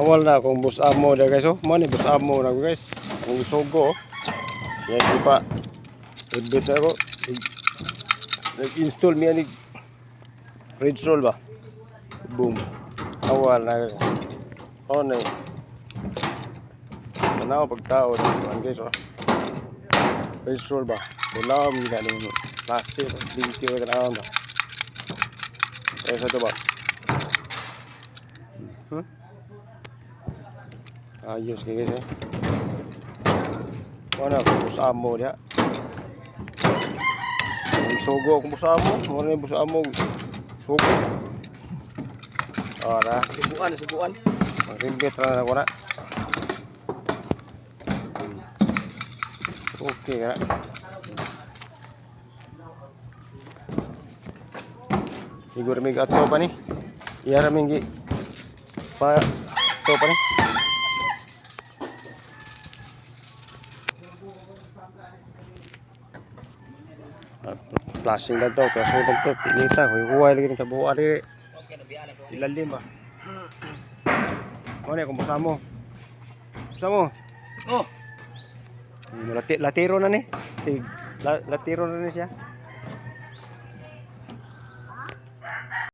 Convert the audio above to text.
Awal na akong bus amo da guys. Oh, mo ni bus amo na guys. Ang sugo. Yan di pa. Udbit na ako. Nag-install niya ni Red Roll ba? Boom. Awal na. Oh na. Tanaw pagtao ang guys oh. Red Roll ba? Wala mo galing klase limpyo ka na ba. Esa to ba? Ayos kayak guys. Mana aku bus amo dia. Sogo aku bus amo, mana bus amo. Sogo. Ora, subuan. Rimbet ra ako na. Oke ya. Igor mig ato pa ni. Iyara mingi pa to pa ni. Flashing lang daw, kaya sunod to, tinita, huwag lagi ng tabuha rin. Ilalim ba? Ano na, kung busa mo? Busa mo? Oh! Latiro na ni. Latiro na ni siya.